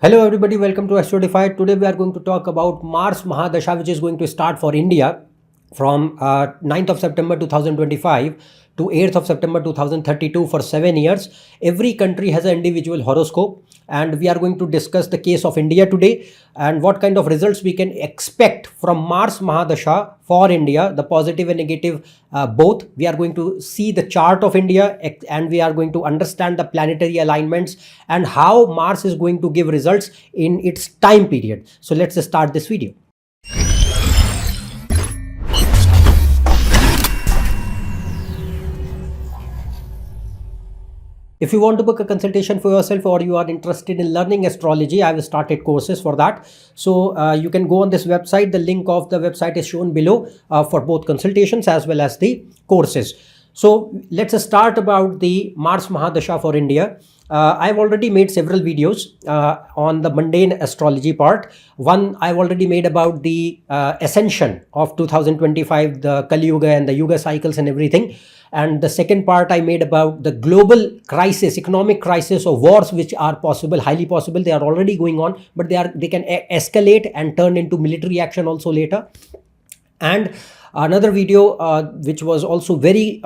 Hello everybody, welcome to AstroEdify. Today we are going to talk about Mars Mahadasha, which is going to start for India from 9th of September 2025 to 8th of September 2032 for 7 years. Every country has an individual horoscope, and we are going to discuss the case of India today and what kind of results we can expect from Mars Mahadasha for India, the positive and negative both. We are going to see the chart of India and we are going to understand the planetary alignments and how Mars is going to give results in its time period. So let's start this video. If you want to book a consultation for yourself or you are interested in learning astrology, I have started courses for that. So you can go on this website. The link of the website is shown below for both consultations as well as the courses. So let's start about the Mars Mahadasha for India. I've already made several videos on the mundane astrology part. One I've already made about the ascension of 2025, the Kali Yuga and the Yuga cycles and everything. And the second part I made about the global crisis, economic crisis or wars which are possible, highly possible. They are already going on, but they can escalate and turn into military action also later. And another video which was also very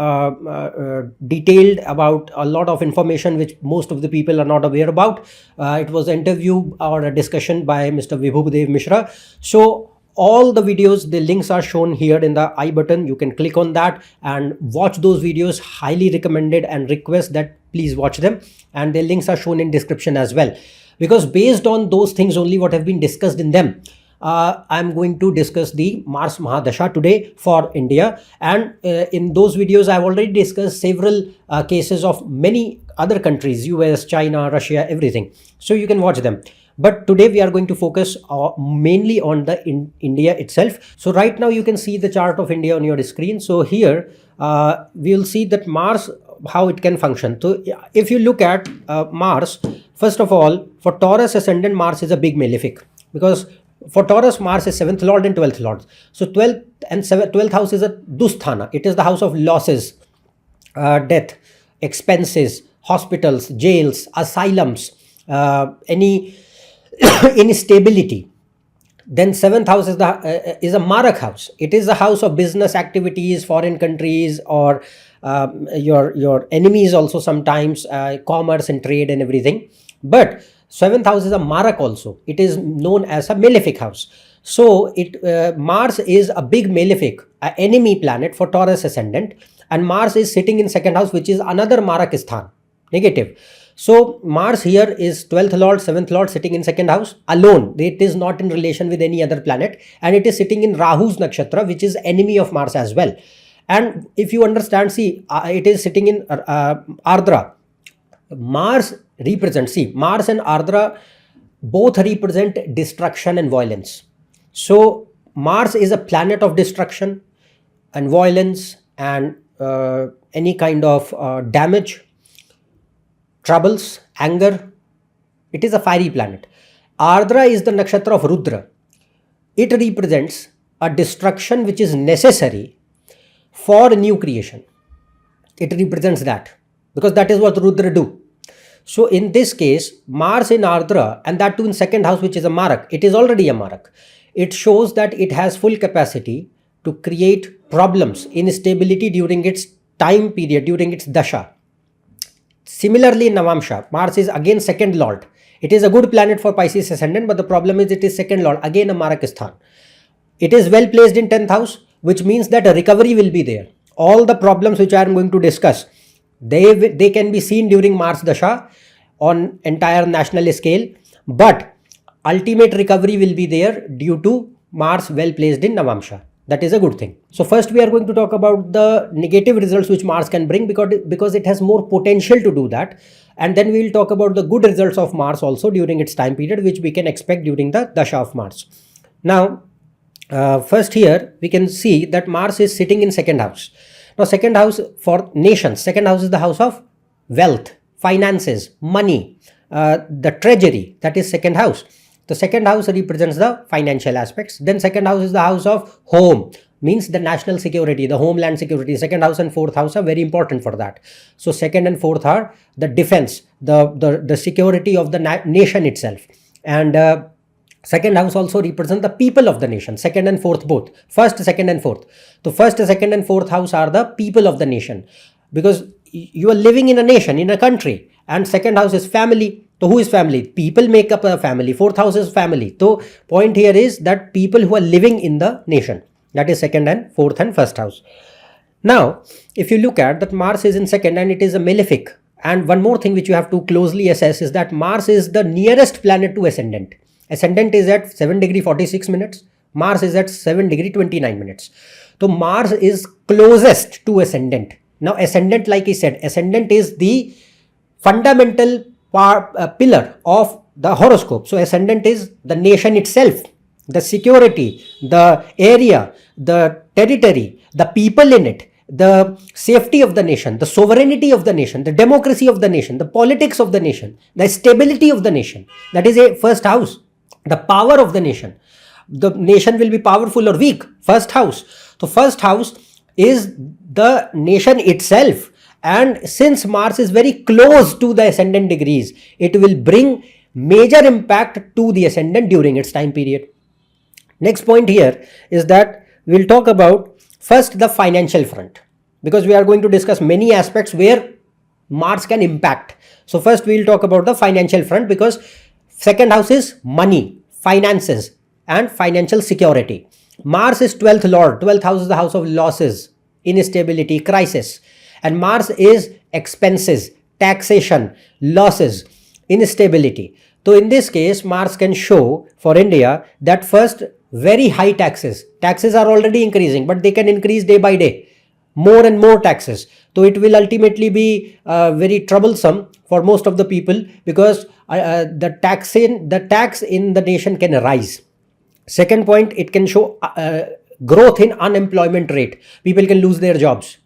detailed about a lot of information which most of the people are not aware about. It was an interview or a discussion by Mr. Abhijeet Mishra. So all the videos, the links are shown here in the I button. You can click on that and watch those videos. Highly recommended and request that please watch them. And the links are shown in description as well. Because based on those things only what have been discussed in them, I'm going to discuss the Mars Mahadasha today for India. And in those videos, I've already discussed several cases of many other countries, US, China, Russia, everything. So you can watch them. But today we are going to focus mainly on the India itself. So right now you can see the chart of India on your screen. So here we will see that Mars, how it can function. So if you look at Mars, first of all, for Taurus ascendant, Mars is a big malefic, because for Taurus, Mars is 7th lord and 12th lord. So 12th and 12th house is a dusthana. It is the house of losses, death, expenses, hospitals, jails, asylums, any instability. Then 7th house is a Marak house. It is a house of business activities, foreign countries, or your enemies also sometimes, commerce and trade and everything. But 7th house is a Marak also. It is known as a malefic house. So Mars is a big malefic, an enemy planet for Taurus ascendant, and Mars is sitting in 2nd house, which is another Marak sthan, negative. So Mars here is 12th lord, 7th lord sitting in 2nd house alone. It is not in relation with any other planet, and it is sitting in Rahu's nakshatra, which is enemy of Mars as well. And if you understand, see, it is sitting in Ardra. Mars represents, see, Mars and Ardra both represent destruction and violence. So Mars is a planet of destruction and violence and any kind of damage, troubles, anger. It is a fiery planet. Ardra is the nakshatra of Rudra. It represents a destruction which is necessary for new creation. It represents that, because that is what Rudra do. So in this case, Mars in Ardra, and that too in 2nd house, which is a Marak, it is already a Marak. It shows that it has full capacity to create problems, instability during its time period, during its dasha. Similarly in Navamsha, Mars is again 2nd lord. It is a good planet for Pisces ascendant, but the problem is it is 2nd lord, again a Marak sthan. It is well placed in 10th house, which means that a recovery will be there. All the problems which I am going to discuss, they can be seen during Mars Dasha on entire national scale, but ultimate recovery will be there due to Mars well placed in Navamsha. That is a good thing. So first we are going to talk about the negative results which Mars can bring, because it has more potential to do that. And then we will talk about the good results of Mars also during its time period, which we can expect during the Dasha of Mars. Now, first here we can see that Mars is sitting in 2nd house. Now 2nd house for nations, 2nd house is the house of wealth, finances, money, the treasury, that is 2nd house. The 2nd house represents the financial aspects. Then 2nd house is the house of home, means the national security, the homeland security. 2nd house and 4th house are very important for that. So 2nd and 4th are the defense, the security of the nation itself. And second house also represents the people of the nation, second and fourth both, first, second and fourth. So first, second and fourth house are the people of the nation, because you are living in a nation, in a country. And second house is family. So who is family? People make up a family. Fourth house is family. So point here is that people who are living in the nation, that is second and fourth and first house. Now if you look at that, Mars is in second and it is a malefic. And one more thing which you have to closely assess is that Mars is the nearest planet to ascendant. Ascendant is at 7 degree 46 minutes. Mars is at 7 degree 29 minutes. So Mars is closest to ascendant. Now ascendant, like I said, ascendant is the fundamental pillar of the horoscope. So ascendant is the nation itself, the security, the area, the territory, the people in it, the safety of the nation, the sovereignty of the nation, the democracy of the nation, the politics of the nation, the stability of the nation. That is a first house. The power of the nation. The nation will be powerful or weak. First house. So first house is the nation itself. And since Mars is very close to the ascendant degrees, it will bring major impact to the ascendant during its time period. Next point here is that we'll talk about first the financial front, because we are going to discuss many aspects where Mars can impact. So first we'll talk about the financial front, because second house is money, finances and financial security. Mars is 12th lord. 12th house is the house of losses, instability, crisis. And Mars is expenses, taxation, losses, instability. So in this case, Mars can show for India that first, very high taxes. Taxes are already increasing, but they can increase day by day. More and more taxes. So it will ultimately be very troublesome for most of the people, because the tax in the nation can rise. Second point, it can show growth in unemployment rate. People can lose their jobs.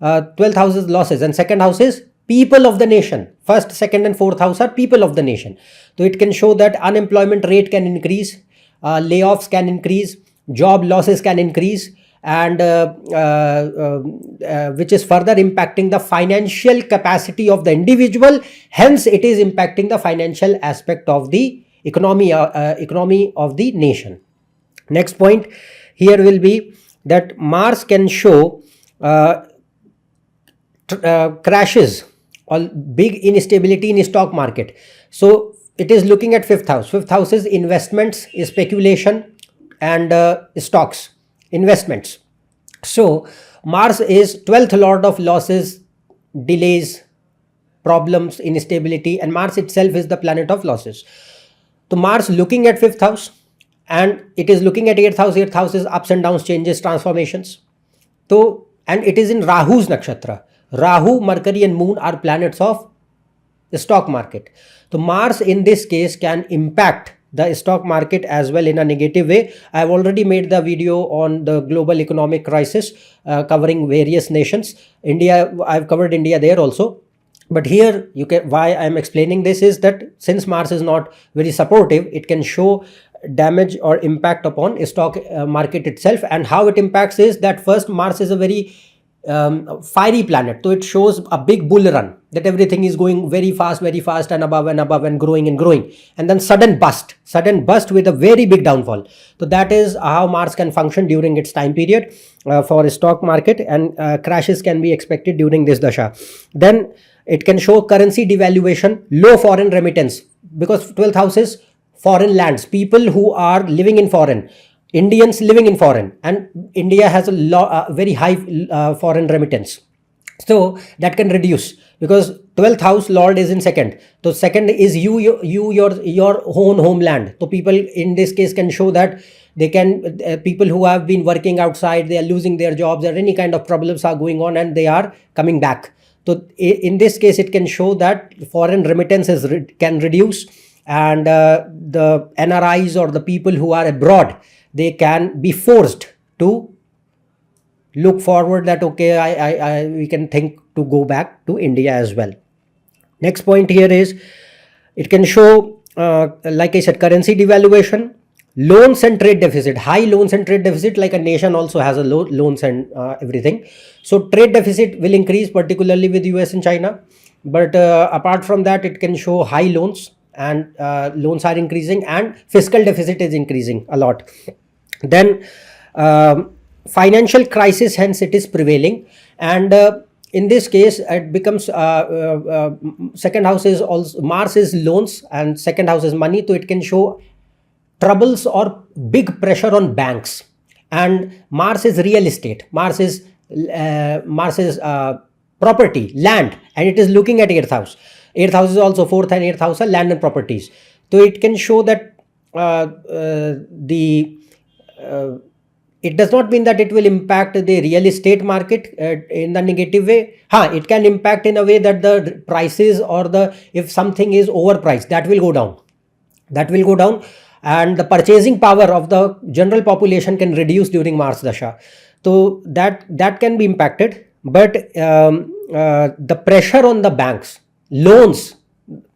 12th house is losses, and second house is people of the nation. First, second and fourth house are people of the nation. So it can show that unemployment rate can increase, layoffs can increase, job losses can increase, and which is further impacting the financial capacity of the individual. Hence it is impacting the financial aspect of the economy of the nation. Next point here will be that Mars can show crashes or big instability in stock market. So it is looking at fifth house. Fifth house is investments, speculation and stocks, investments. So Mars is 12th lord of losses, delays, problems, instability, and Mars itself is the planet of losses. So Mars looking at fifth house, and it is looking at eighth house. Eighth house is ups and downs, changes, transformations. So, and it is in Rahu's nakshatra. Rahu, Mercury and Moon are planets of the stock market. So Mars in this case can impact the stock market as well in a negative way. I have already made the video on the global economic crisis covering various nations. India, I have covered India there also. But here you can, why I am explaining this is that since Mars is not very supportive, it can show damage or impact upon stock market itself. And how it impacts is that first, Mars is a very fiery planet. So it shows a big bull run, that everything is going very fast and above and growing. And then sudden bust with a very big downfall. So that is how Mars can function during its time period for stock market, and crashes can be expected during this dasha. Then it can show currency devaluation, low foreign remittance, because 12th house is foreign lands, people who are living in foreign, Indians living in foreign, and India has a very high foreign remittance. So that can reduce, because 12th house lord is in second. So second is your own homeland. So people in this case can show that they can, people who have been working outside, they are losing their jobs, or any kind of problems are going on and they are coming back. So in this case, it can show that foreign remittances can reduce, and the NRIs or the people who are abroad, they can be forced to look forward that, okay, we can think to go back to India as well. Next point here is, it can show, like I said, currency devaluation, loans and trade deficit, high loans and trade deficit, like a nation also has a loans and everything. So trade deficit will increase, particularly with US and China. But apart from that, it can show high loans and loans are increasing, and fiscal deficit is increasing a lot. Then financial crisis, hence it is prevailing. And in this case it becomes second house is also, Mars is loans and second house is money, so it can show troubles or big pressure on banks. And Mars is real estate, Mars is property, land, and it is looking at 8th house. 8th house is also 4th and 8th house are land and properties. So it can show that it does not mean that it will impact the real estate market in the negative way. It can impact in a way that the prices, or if something is overpriced, that will go down. And the purchasing power of the general population can reduce during Mars Dasha. So that can be impacted. But the pressure on the banks, loans,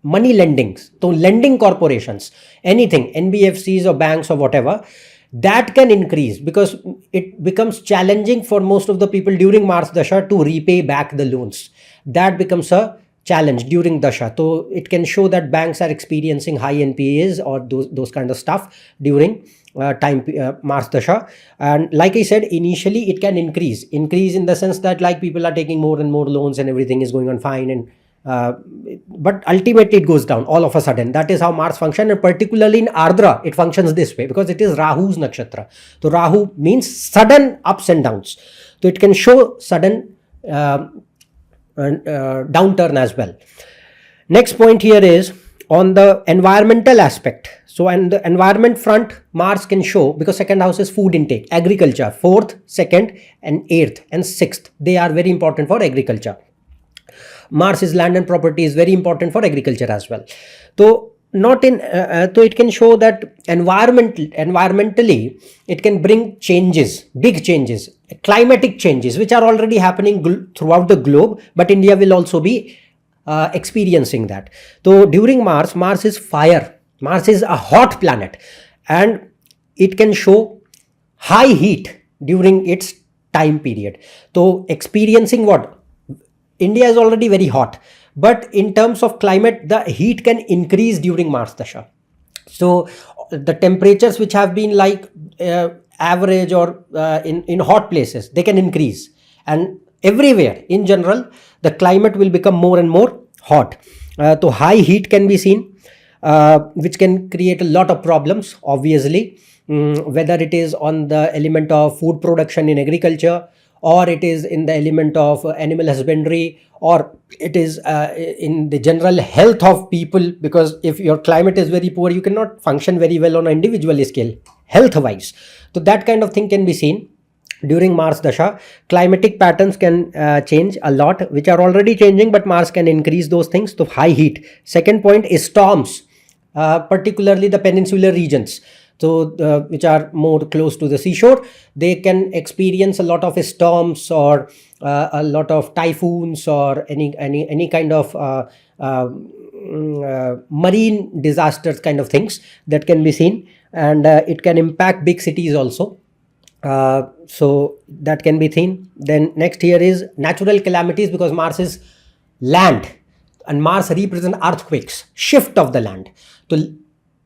money lendings, so lending corporations, anything, NBFCs or banks or whatever, that can increase, because it becomes challenging for most of the people during Mars Dasha to repay back the loans. That becomes a challenge during Dasha. So it can show that banks are experiencing high NPAs or those kind of stuff during Mars Dasha. And like I said, initially it can increase in the sense that like people are taking more and more loans and everything is going on fine, and but ultimately it goes down all of a sudden. That is how Mars functions, and particularly in Ardra it functions this way because it is Rahu's nakshatra. So Rahu means sudden ups and downs, so it can show sudden downturn as well. Next point here is on the environmental aspect. So on the environment front, Mars can show, because second house is food intake, agriculture, 4th, 2nd and 8th and 6th, they are very important for agriculture. Mars is land and property, is very important for agriculture as well. So so it can show that environmentally it can bring changes, big changes, climatic changes, which are already happening throughout the globe, but India will also be experiencing that. So during Mars is fire, Mars is a hot planet, and it can show high heat during its time period. So experiencing what? India is already very hot, but in terms of climate, the heat can increase during Mars Dasha. So the temperatures which have been like average or in hot places, they can increase, and everywhere in general the climate will become more and more hot. So high heat can be seen, which can create a lot of problems, obviously, whether it is on the element of food production in agriculture, or it is in the element of animal husbandry, or it is in the general health of people, because if your climate is very poor, you cannot function very well on an individual scale, health wise. So that kind of thing can be seen during Mars Dasha. Climatic patterns can change a lot, which are already changing, but Mars can increase those things. So high heat. Second point is storms, particularly the peninsular regions. So which are more close to the seashore, they can experience a lot of storms or a lot of typhoons or any kind of marine disasters kind of things that can be seen, and it can impact big cities also. So that can be seen. Then next here is natural calamities, because Mars is land and Mars represents earthquakes, shift of the land. So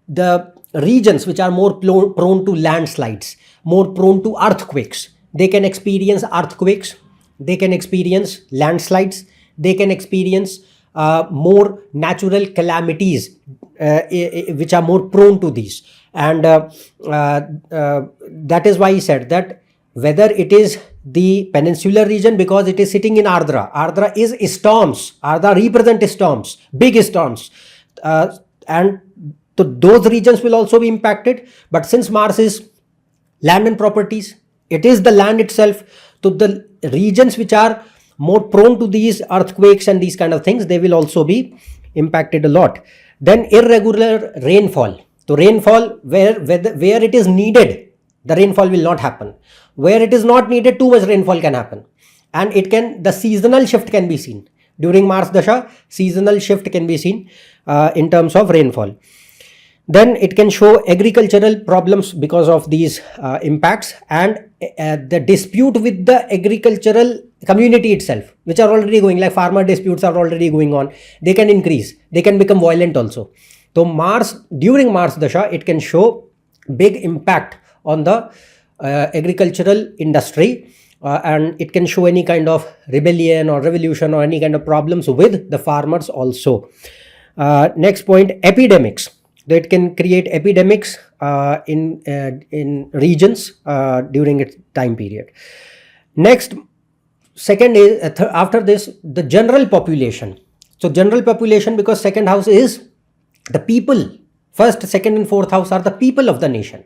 the regions which are more prone to landslides, more prone to earthquakes, they can experience earthquakes, they can experience landslides, they can experience more natural calamities which are more prone to these. And that is why he said that whether it is the peninsular region, because it is sitting in Ardra. Ardra is storms. Ardra represent storms, big storms, and so those regions will also be impacted. But since Mars is land and properties, it is the land itself. So the regions which are more prone to these earthquakes and these kind of things, they will also be impacted a lot. Then irregular rainfall. So rainfall, where it is needed, the rainfall will not happen. Where it is not needed, too much rainfall can happen. And the seasonal shift can be seen. During Mars Dasha, seasonal shift can be seen in terms of rainfall. Then it can show agricultural problems because of these impacts, and the dispute with the agricultural community itself, which are already going, like farmer disputes are already going on. They can increase, they can become violent also. So Mars, during Mars Dasha, it can show big impact on the agricultural industry, and it can show any kind of rebellion or revolution or any kind of problems with the farmers also. Next point, epidemics. That can create epidemics in regions during its time period. Next, second is after this, the general population. So general population, because second house is the people. First, second and fourth house are the people of the nation.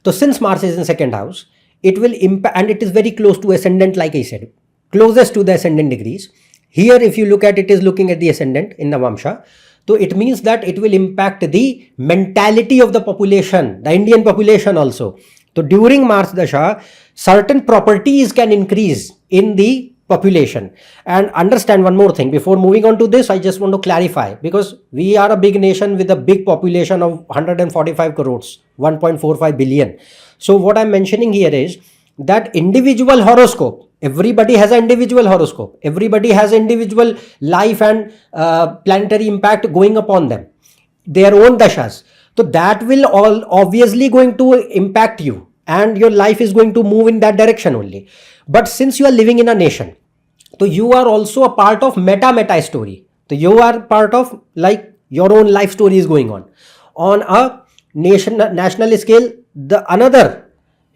So since Mars is in second house, it will impact, and it is very close to ascendant, like I said, closest to the ascendant degrees. Here, if you look at it, is looking at the ascendant in Navamsha. So it means that it will impact the mentality of the population, the Indian population also. So during Mars Dasha, certain properties can increase in the population. And understand one more thing, before moving on to this, I just want to clarify, because we are a big nation with a big population of 145 crores, 1.45 billion. So what I'm mentioning here is that individual horoscope, everybody has an individual horoscope, everybody has individual life and planetary impact going upon them, their own dashas. So that will all obviously going to impact you, and your life is going to move in that direction only. But since you are living in a nation, so you are also a part of meta story. So you are part of, like, your own life story is going on a national scale. The another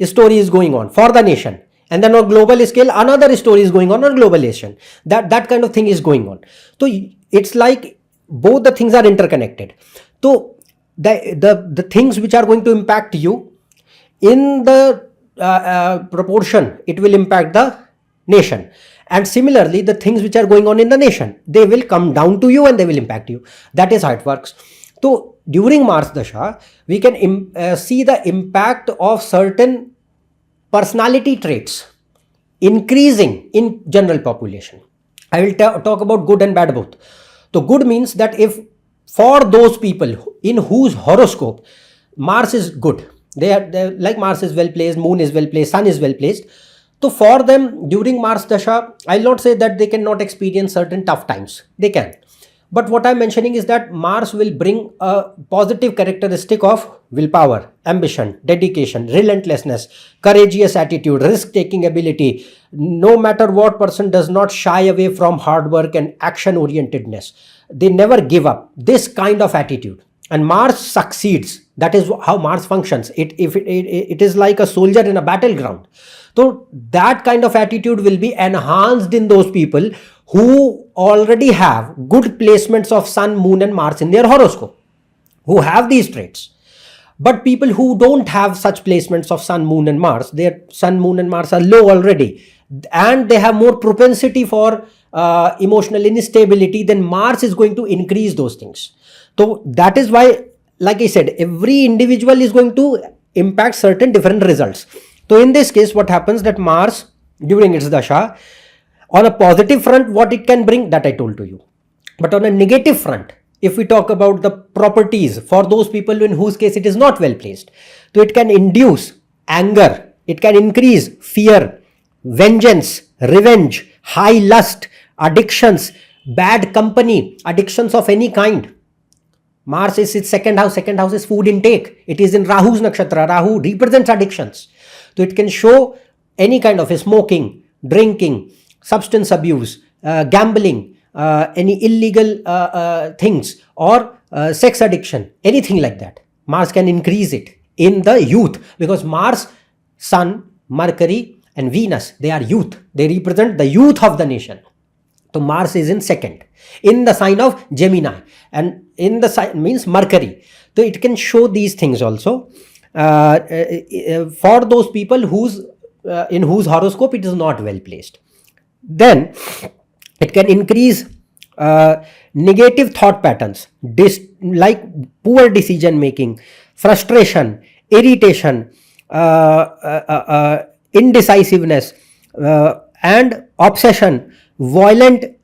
story is going on for the nation, and then on global scale another story is going on global nation. That kind of thing is going on. So it's like both the things are interconnected. So the things which are going to impact you in the proportion, it will impact the nation, and similarly the things which are going on in the nation, they will come down to you and they will impact you. That is how it works. So during Mars Dasha, we can see the impact of certain personality traits increasing in general population. I will talk about good and bad both. So good means that if for those people in whose horoscope Mars is good, they're like Mars is well placed, Moon is well placed, Sun is well placed. So for them during Mars Dasha, I'll not say that they cannot experience certain tough times. They can. But what I'm mentioning is that Mars will bring a positive characteristic of willpower, ambition, dedication, relentlessness, courageous attitude, risk-taking ability. No matter what, person does not shy away from hard work and action-orientedness. They never give up. This kind of attitude. And Mars succeeds. That is how Mars functions. It is like a soldier in a battleground. So that kind of attitude will be enhanced in those people who already have good placements of Sun, Moon and Mars in their horoscope, who have these traits. But people who don't have such placements of Sun, Moon and Mars, their Sun, Moon and Mars are low already, and they have more propensity for emotional instability, then Mars is going to increase those things. So that is why, like I said, every individual is going to impact certain different results. So in this case, what happens that Mars during its Dasha, on a positive front, what it can bring, that I told to you. But on a negative front, if we talk about the properties for those people in whose case it is not well placed, so it can induce anger, it can increase fear, vengeance, revenge, high lust, addictions, bad company, addictions of any kind. Mars is its second house. Second house is food intake. It is in Rahu's nakshatra. Rahu represents addictions. So it can show any kind of smoking, drinking, substance abuse, gambling, any illegal things, or sex addiction, anything like that. Mars can increase it in the youth, because Mars, Sun, Mercury and Venus, they are youth. They represent the youth of the nation. So Mars is in second, in the sign of Gemini, and in the sign means Mercury. So it can show these things also for those people in whose horoscope it is not well placed. Then it can increase negative thought patterns, like poor decision making, frustration, irritation, indecisiveness, and obsession, violent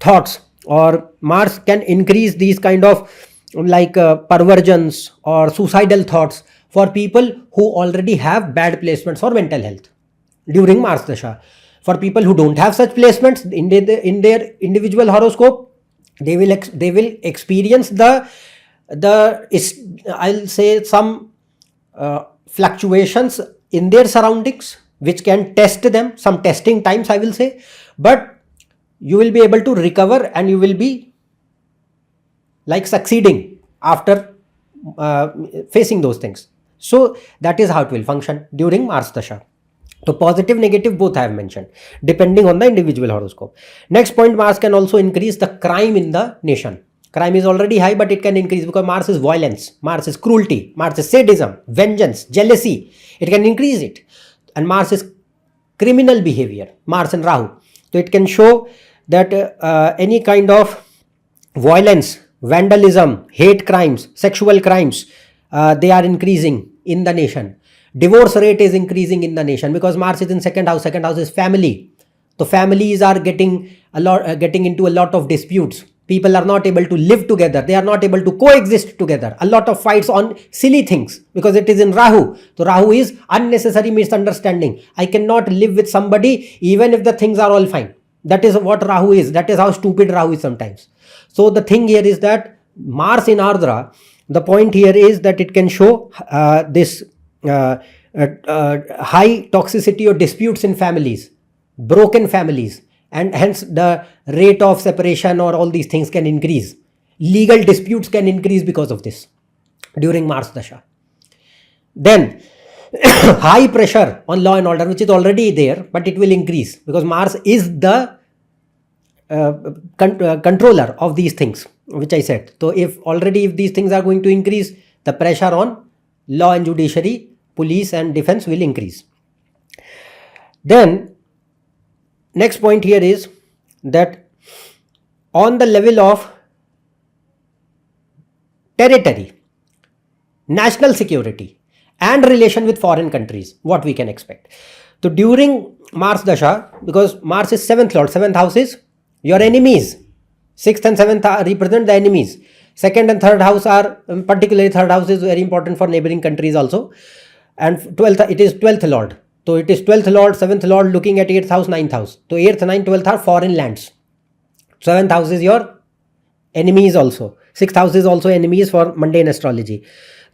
thoughts. Or Mars can increase these kind of like perversions or suicidal thoughts for people who already have bad placements for mental health during Mars Dasha. For people who don't have such placements in their individual horoscope, They will experience I'll say some fluctuations in their surroundings, which can test them, some testing times I will say, but you will be able to recover and you will be like succeeding after facing those things. So that is how it will function during Mars Dasha. So positive, negative, both I have mentioned, depending on the individual horoscope. Next point, Mars can also increase the crime in the nation. Crime is already high, but it can increase because Mars is violence, Mars is cruelty, Mars is sadism, vengeance, jealousy. It can increase it. And Mars is criminal behavior, Mars and Rahu. So it can show that any kind of violence, vandalism, hate crimes, sexual crimes, they are increasing in the nation. Divorce rate is increasing in the nation because Mars is in second house. Second house is family. So families are getting into a lot of disputes. People are not able to live together. They are not able to coexist together. A lot of fights on silly things because it is in Rahu. So Rahu is unnecessary misunderstanding. I cannot live with somebody even if the things are all fine. That is what Rahu is. That is how stupid Rahu is sometimes. So the thing here is that Mars in Ardra, the point here is that it can show this high toxicity or disputes in families, broken families, and hence the rate of separation or all these things can increase. Legal disputes can increase because of this during Mars Dasha. Then high pressure on law and order, which is already there, but it will increase because Mars is the controller of these things, which I said. So if these things are going to increase, the pressure on law and judiciary, police and defense will increase. Then next point here is that on the level of territory, national security and relation with foreign countries, what we can expect. So during Mars Dasha, because Mars is 7th lord, 7th house is your enemies, 6th and 7th represent the enemies. 2nd and 3rd house are, particularly 3rd house is very important for neighboring countries also. And 12th, it is 12th lord. So it is 12th lord, 7th lord looking at 8th house, 9th house. So 8th, 9th, 12th are foreign lands. 7th house is your enemies also. 6th house is also enemies for mundane astrology.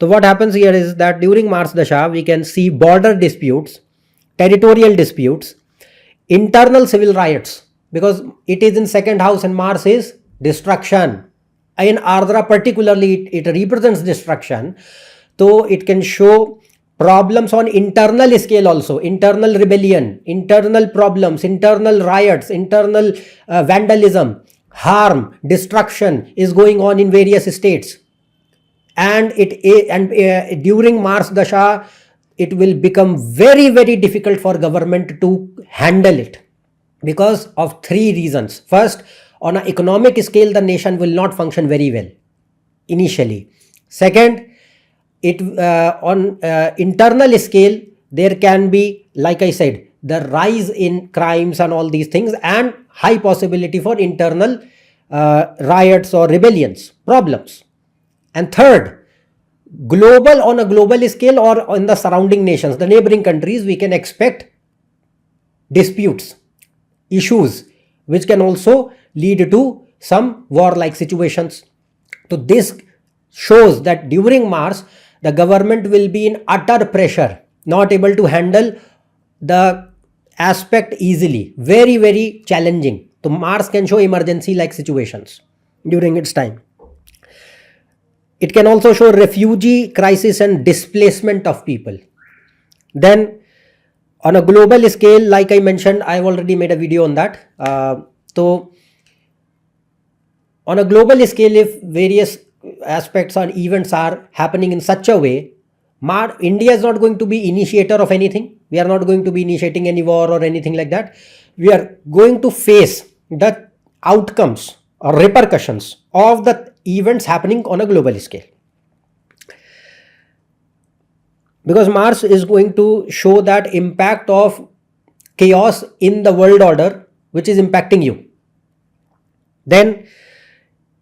So what happens here is that during Mars Dasha, we can see border disputes, territorial disputes, internal civil riots, because it is in 2nd house and Mars is destruction. In Ardra particularly, it represents destruction. So it can show problems on internal scale also, internal rebellion, internal problems, internal riots, internal vandalism, harm, destruction is going on in various states. And during Mars Dasha, it will become very, very difficult for government to handle it because of 3 reasons. First, on an economic scale, the nation will not function very well initially. Second, on internal scale, there can be, like I said, the rise in crimes and all these things, and high possibility for internal riots or rebellions, problems. And third, on a global scale or in the surrounding nations, the neighboring countries, we can expect disputes, issues, which can also lead to some warlike situations. So this shows that during Mars, the government will be in utter pressure, not able to handle the aspect easily, very, very challenging. So Mars can show emergency like situations during its time. It can also show refugee crisis and displacement of people. Then on a global scale, like I mentioned, I've already made a video on that. So on a global scale, if various aspects or events are happening in such a way, India is not going to be initiator of anything. We are not going to be initiating any war or anything like that. We are going to face the outcomes or repercussions of the events happening on a global scale. Because Mars is going to show that impact of chaos in the world order, which is impacting you. Then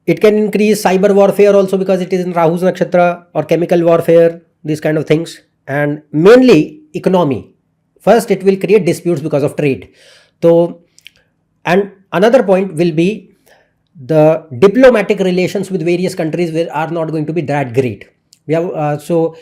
it can increase cyber warfare also because it is in Rahu's nakshatra, or chemical warfare, these kind of things, and mainly economy. First, it will create disputes because of trade. So, and another point will be the diplomatic relations with various countries are not going to be that great. We have so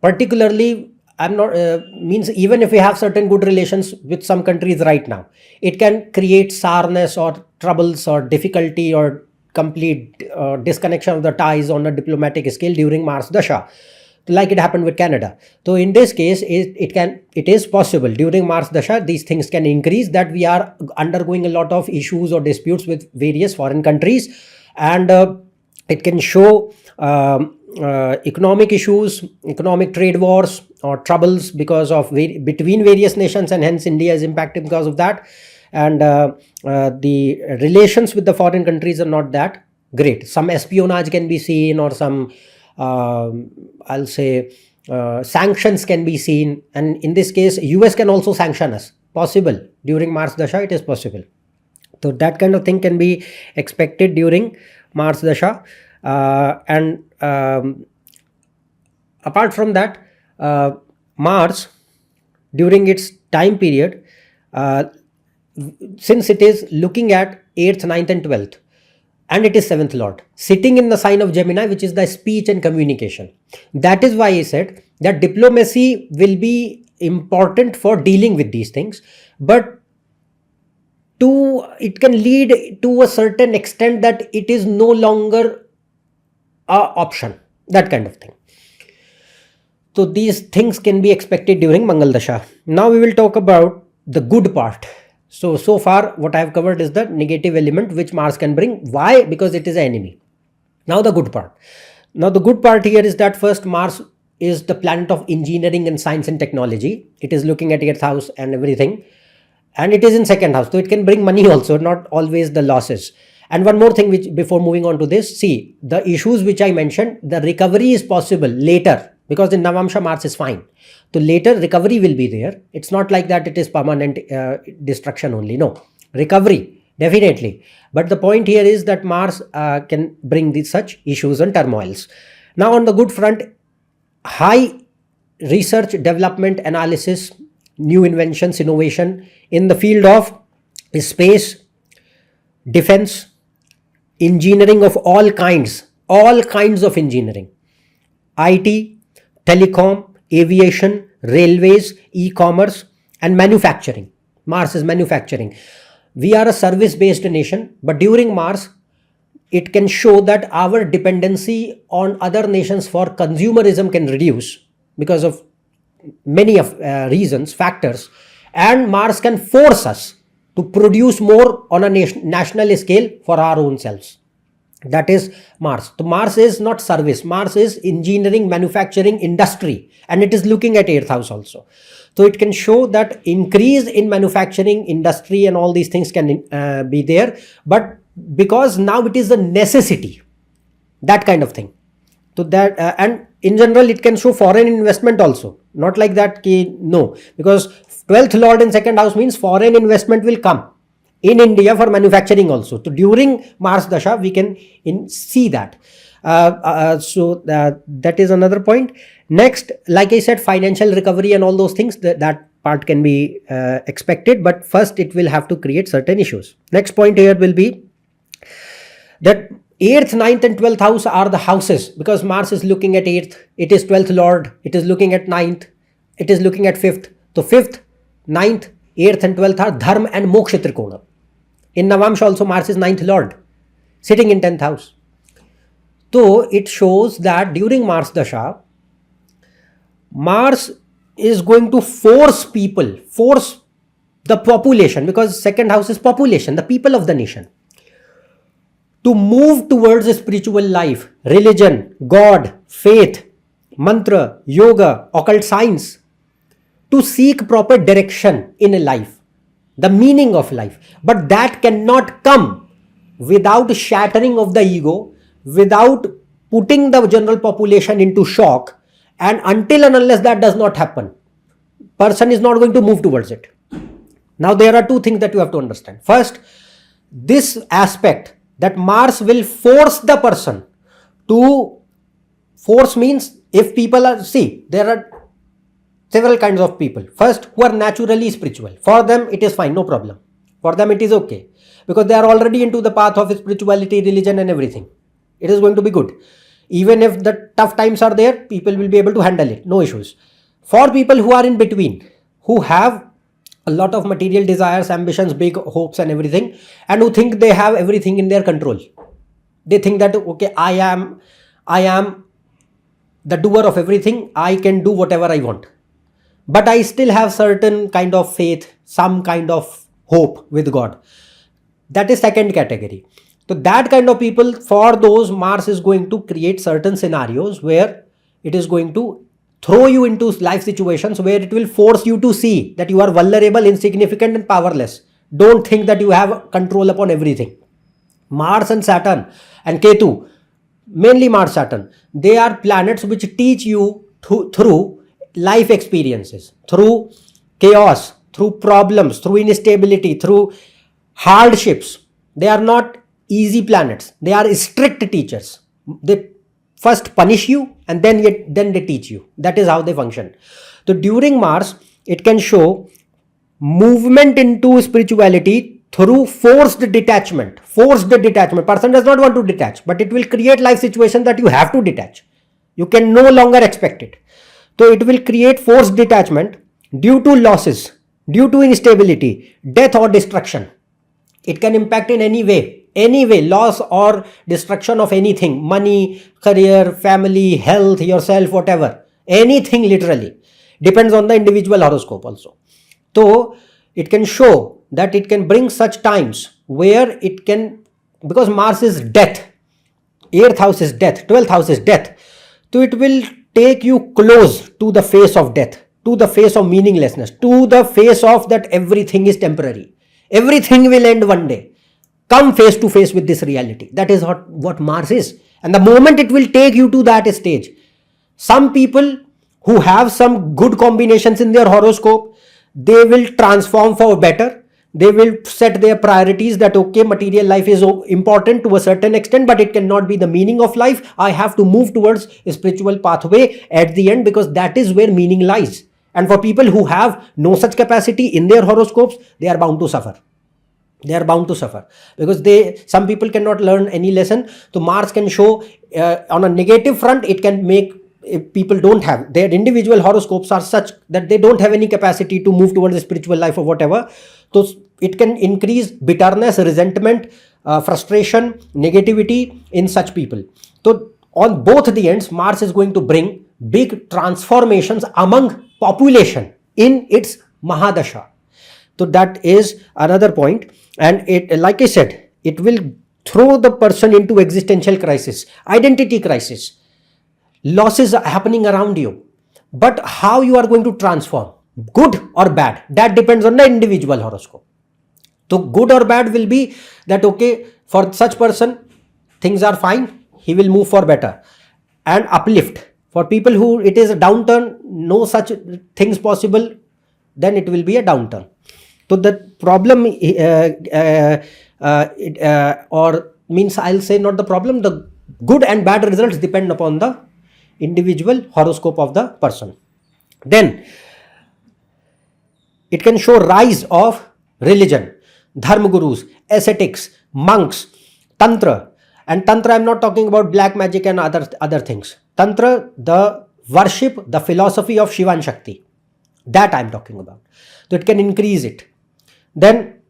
particularly, I'm not means even if we have certain good relations with some countries right now, it can create sourness or troubles or difficulty or complete disconnection of the ties on a diplomatic scale during Mars Dasha, like it happened with Canada. So in this case, it is possible during Mars Dasha these things can increase, that we are undergoing a lot of issues or disputes with various foreign countries, and it can show economic issues, economic trade wars or troubles because of between various nations, and hence India is impacted because of that. And the relations with the foreign countries are not that great. Some espionage can be seen, or some I'll say sanctions can be seen, and in this case US can also sanction us, possible during Mars Dasha, it is possible. So that kind of thing can be expected during Mars Dasha. And apart from that, Mars during its time period, since it is looking at 8th, 9th and 12th, and it is 7th lord sitting in the sign of Gemini, which is the speech and communication. That is why I said that diplomacy will be important for dealing with these things, but it can lead to a certain extent that it is no longer a option, that kind of thing. So these things can be expected during Mangal Dasha. Now we will talk about the good part. So far what I have covered is the negative element which Mars can bring. Why? Because it is an enemy. Now the good part. Now the good part here is that first, Mars is the planet of engineering and science and technology. It is looking at 8th house and everything, and it is in 2nd house, so it can bring money also, not always the losses. And one more thing, which before moving on to this, see the issues which I mentioned, the recovery is possible later, because in Navamsha Mars is fine. So later recovery will be there. It's not like that it is permanent destruction only. No, recovery definitely. But the point here is that Mars can bring these such issues and turmoils. Now on the good front, high research, development, analysis, new inventions, innovation in the field of space, defense, engineering of all kinds of engineering, IT, telecom, aviation, railways, e-commerce and manufacturing. Mars is manufacturing. We are a service-based nation, but during Mars, it can show that our dependency on other nations for consumerism can reduce because of many of reasons, factors, and Mars can force us to produce more on a national scale for our own selves. That is Mars. So Mars is not service. Mars is engineering, manufacturing, industry, and it is looking at 8th house also. So it can show that increase in manufacturing, industry and all these things can be there, but because now it is a necessity, that kind of thing. So that and in general it can show foreign investment also, not like that no, because 12th lord in 2nd house means foreign investment will come in India for manufacturing also. So during Mars Dasha we can see that. So that is another point. Next, like I said, financial recovery and all those things, that part can be expected, but first it will have to create certain issues. Next point here will be that 8th, 9th and 12th house are the houses, because Mars is looking at 8th, it is 12th lord, it is looking at 9th, it is looking at 5th. So 5th, 9th, 8th and 12th are dharma and moksha trikona. In Navamsha also Mars is 9th lord sitting in 10th house. So it shows that during Mars Dasha, Mars is going to force the population, because 2nd house is population, the people of the nation, to move towards a spiritual life, religion, God, faith, mantra, yoga, occult science, to seek proper direction in a life, the meaning of life. But that cannot come without shattering of the ego, without putting the general population into shock, and until and unless that does not happen, person is not going to move towards it. Now there are two things that you have to understand. First, this aspect that Mars will force the person to, force means if people are, see, there are several kinds of people. First, who are naturally spiritual. For them it is fine, no problem. For them it is okay. because they are already into the path of spirituality, religion and everything. It is going to be good. Even if the tough times are there, people will be able to handle it, no issues. For people who are in between, who have a lot of material desires, ambitions, big hopes and everything, and who think they have everything in their control. They think that, okay, I am the doer of everything. I can do whatever I want. But I still have certain kind of faith, some kind of hope with God. That is second category. So that kind of people, for those, Mars is going to create certain scenarios where it is going to throw you into life situations where it will force you to see that you are vulnerable, insignificant and powerless. Don't think that you have control upon everything. Mars and Saturn and Ketu, mainly Mars, Saturn, they are planets which teach you through life experiences, through chaos, through problems, through instability, through hardships. They are not easy planets. They are strict teachers. They first punish you and then they teach you. That is how they function. So during Mars, it can show movement into spirituality through forced detachment. Person does not want to detach, but it will create life situation that you have to detach. You can no longer expect it. So it will create forced detachment due to losses, due to instability, death or destruction. It can impact in any way, loss or destruction of anything, money, career, family, health, yourself, whatever, anything literally. Depends on the individual horoscope also. So it can show that it can bring such times where it can, because Mars is death, 8th house is death, 12th house is death. So it will take you close to the face of death, to the face of meaninglessness, to the face of that everything is temporary. Everything will end one day. Come face to face with this reality. That is what Mars is. And the moment it will take you to that stage, some people who have some good combinations in their horoscope, they will transform for better. They will set their priorities that, okay, material life is important to a certain extent, but it cannot be the meaning of life. I have to move towards a spiritual pathway at the end, because that is where meaning lies. And for people who have no such capacity in their horoscopes, they are bound to suffer. They are bound to suffer because some people cannot learn any lesson. So Mars can show on a negative front, it can make, if people don't have, their individual horoscopes are such that they don't have any capacity to move towards the spiritual life or whatever. So it can increase bitterness, resentment, frustration, negativity in such people. So on both the ends, Mars is going to bring big transformations among population in its Mahadasha. So that is another point. And it, like I said, it will throw the person into existential crisis, identity crisis, losses are happening around you. But how you are going to transform, good or bad, that depends on the individual horoscope. So good or bad will be that, okay, for such person, things are fine, he will move for better and uplift. For people who it is a downturn, no such things possible, then it will be a downturn. So the problem or means, I'll say not the problem, the good and bad results depend upon the individual horoscope of the person. Then it can show rise of religion, dharma gurus, ascetics, monks, tantra. And tantra, I'm not talking about black magic and other things. Tantra, the worship, the philosophy of Shiva and Shakti, that I'm talking about. So it can increase it. Then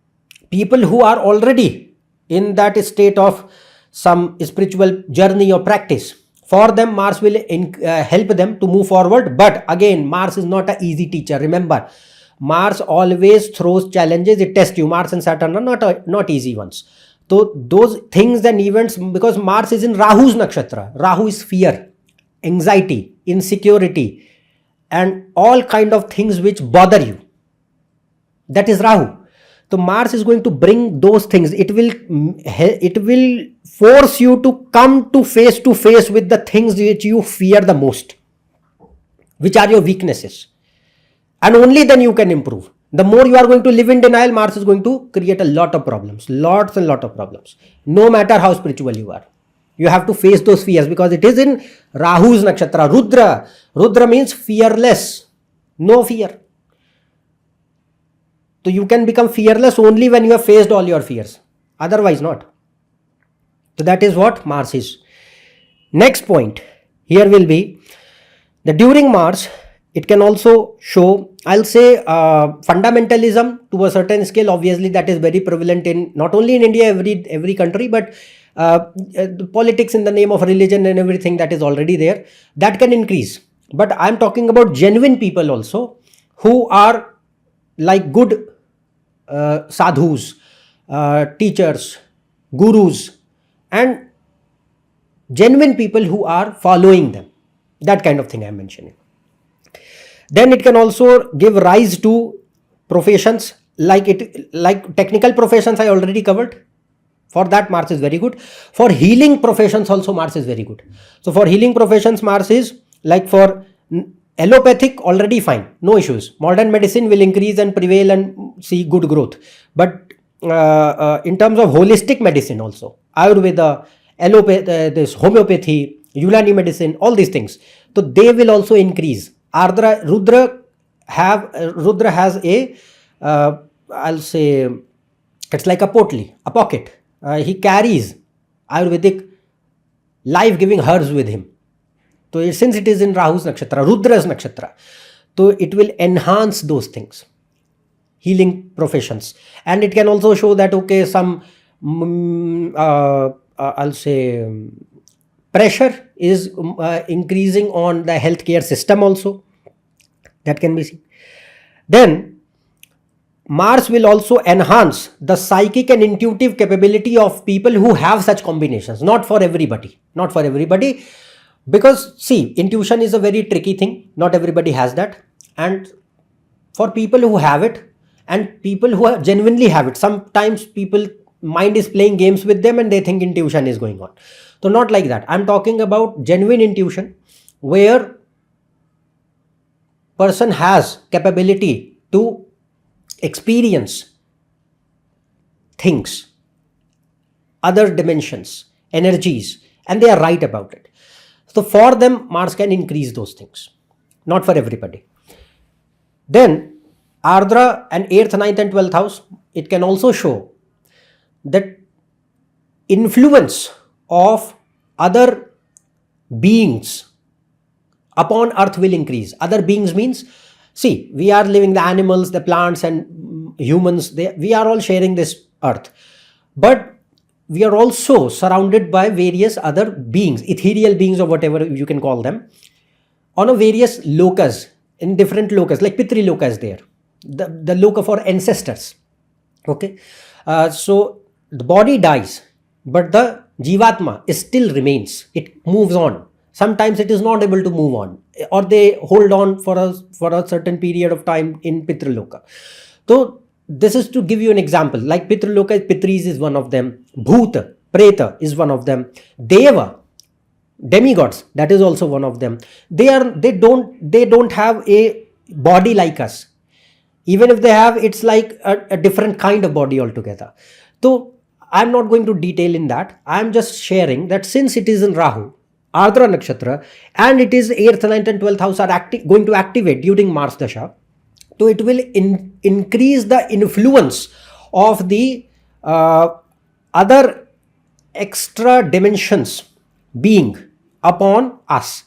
people who are already in that state of some spiritual journey or practice, for them Mars will help them to move forward. But again, Mars is not an easy teacher. Remember, Mars always throws challenges. It tests you. Mars and Saturn are not easy ones. So those things and events, because Mars is in Rahu's nakshatra. Rahu is fear, anxiety, insecurity and all kind of things which bother you. That is Rahu. So Mars is going to bring those things. It will force you to come to face with the things which you fear the most, which are your weaknesses. And only then you can improve. The more you are going to live in denial, Mars is going to create a lot of problems, lots and lot of problems. No matter how spiritual you are, you have to face those fears, because it is in Rahu's nakshatra, Rudra. Rudra means fearless, no fear. So you can become fearless only when you have faced all your fears. Otherwise not. So that is what Mars is. Next point here will be that during Mars, it can also show, I'll say, fundamentalism to a certain scale. Obviously, that is very prevalent in not only in India, every country, but the politics in the name of religion and everything that is already there, that can increase. But I'm talking about genuine people also who are like good sadhus, teachers, gurus, and genuine people who are following them. That kind of thing I'm mentioning. Then it can also give rise to professions like technical professions I already covered. For that, Mars is very good. For healing professions also, Mars is very good. So for healing professions, Mars is like for allopathic, already fine, no issues. Modern medicine will increase and prevail and see good growth. But in terms of holistic medicine also, Ayurveda, this homeopathy, Unani medicine, all these things, so they will also increase. Rudra has a, I'll say, it's like a potli, a pocket. He carries Ayurvedic life-giving herbs with him. So since it is in Rahu's nakshatra, Rudra's nakshatra, so it will enhance those things, healing professions. And it can also show that, okay, some, I'll say, pressure is increasing on the healthcare system also. That can be seen. Then Mars will also enhance the psychic and intuitive capability of people who have such combinations. Not for everybody. Not for everybody. Because see, intuition is a very tricky thing. Not everybody has that. And for people who have it and people who genuinely have it, sometimes people mind is playing games with them and they think intuition is going on. So not like that. I'm talking about genuine intuition where person has capability to experience things, other dimensions, energies, and they are right about it. So for them, Mars can increase those things. Not for everybody. Then Ardra and 8th, 9th and 12th house, it can also show that influence of other beings upon earth will increase. Other beings means, see, we are living, the animals, the plants and humans, we are all sharing this earth. But we are also surrounded by various other beings, ethereal beings or whatever you can call them, on a various lokas, in different lokas, like Pitri loka is there, the loka for ancestors. Okay. So the body dies, but the Jivatma still remains. It moves on. Sometimes it is not able to move on, or they hold on for a certain period of time in Pitraloka. So this is to give you an example. Like Pitraloka, Pitris is one of them. Bhuta, Preta is one of them. Deva, demigods, that is also one of them. They don't have a body like us. Even if they have, it's like a different kind of body altogether. So I'm not going to detail in that. I'm just sharing that since it is in Rahu, Ardra Nakshatra, and it is 8th, 9th and 12th house are going to activate during Mars Dasha. So it will increase the influence of the other extra dimensions being upon us.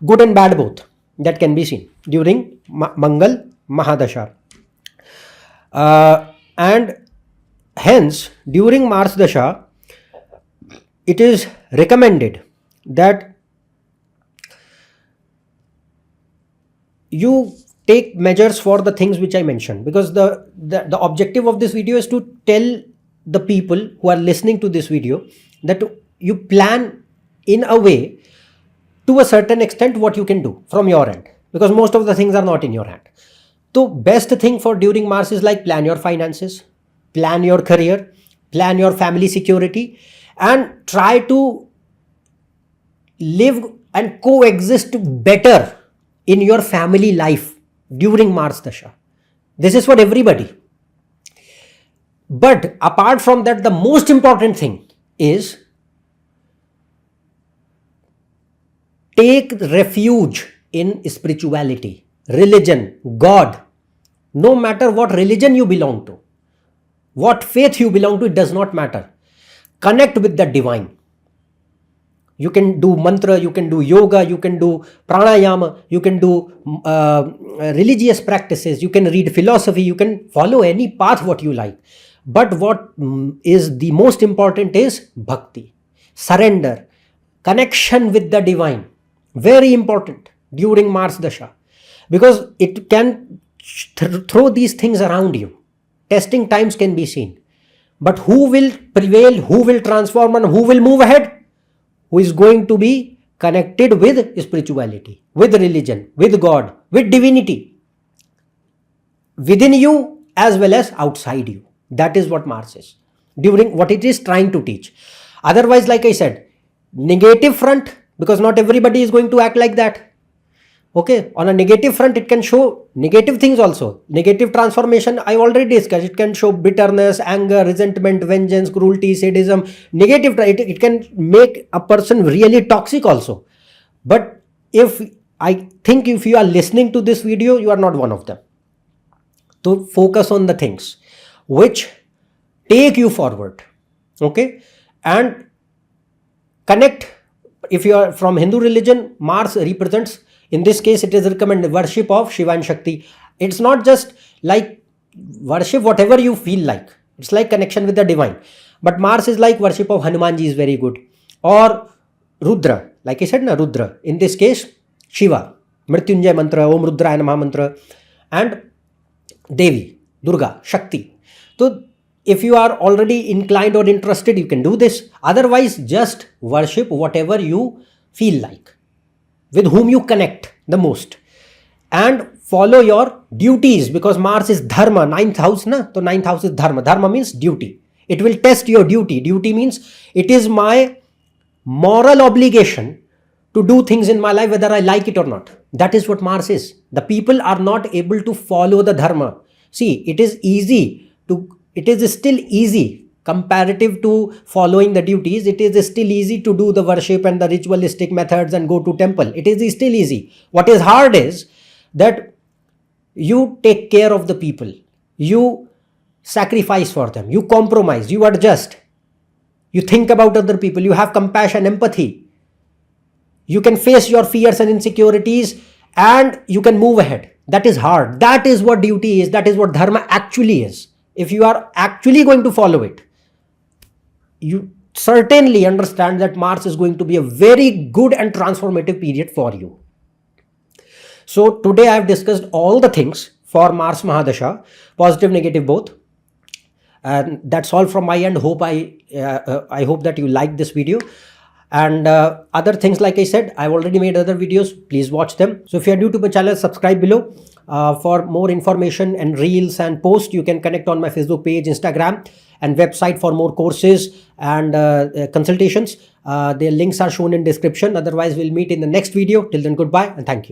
Good and bad both. That can be seen during Mangal Mahadasha. And hence, during Mars Dasha, it is recommended that you take measures for the things which I mentioned, because the objective of this video is to tell the people who are listening to this video that you plan in a way to a certain extent what you can do from your end, because most of the things are not in your hand. So best thing for during Mars is like plan your finances, plan your career, plan your family security, and try to live and coexist better in your family life during Mars Dasha. This is for everybody. But apart from that, the most important thing is take refuge in spirituality, religion, God. No matter what religion you belong to, what faith you belong to, it does not matter. connect with the divine. You can do mantra, you can do yoga, you can do pranayama, you can do religious practices, you can read philosophy, you can follow any path what you like. But what is the most important is bhakti, surrender, connection with the divine. Very important during Mars Dasha, because it can throw these things around you. Testing times can be seen. But who will prevail, who will transform, and who will move ahead? Who is going to be connected with spirituality, with religion, with God, with divinity, within you as well as outside you. That is what Mars is, during what it is trying to teach. Otherwise, like I said, negative front, because not everybody is going to act like that. Okay, on a negative front, it can show negative things also. Negative transformation, I already discussed. It can show bitterness, anger, resentment, vengeance, cruelty, sadism. Negative, it can make a person really toxic also. But I think if you are listening to this video, you are not one of them. So focus on the things which take you forward. Okay, and connect. If you are from Hindu religion, Mars represents, in this case, it is recommended worship of Shiva and Shakti. It's not just like worship whatever you feel like. It's like connection with the divine. But Mars is like worship of Hanumanji is very good. Or Rudra, like I said, Rudra. In this case, Shiva, Mrityunjay mantra, Om Rudraya Namaha mantra, and Devi, Durga, Shakti. So if you are already inclined or interested, you can do this. Otherwise, just worship whatever you feel like, with whom you connect the most, and follow your duties, because Mars is dharma, 9th house, so 9th house is dharma. Dharma means duty. It will test your duty. Duty means it is my moral obligation to do things in my life whether I like it or not. That is what Mars is. The people are not able to follow the dharma. See, it is still easy comparative to following the duties. It is still easy to do the worship and the ritualistic methods and go to temple. It is still easy. What is hard is that you take care of the people, you sacrifice for them, you compromise, you adjust, you think about other people, you have compassion, empathy, you can face your fears and insecurities, and you can move ahead. That is hard. That is what duty is. That is what dharma actually is. If you are actually going to follow it, you certainly understand that Mars is going to be a very good and transformative period for you. So today I have discussed all the things for Mars Mahadasha, positive, negative, both. And that's all from my end. I hope that you like this video. And other things, like I said, I've already made other videos. Please watch them. So if you are new to my channel, subscribe below. For more information and reels and posts, you can connect on my Facebook page, Instagram, and website for more courses and consultations. The links are shown in description. Otherwise, we'll meet in the next video. Till then, goodbye and thank you.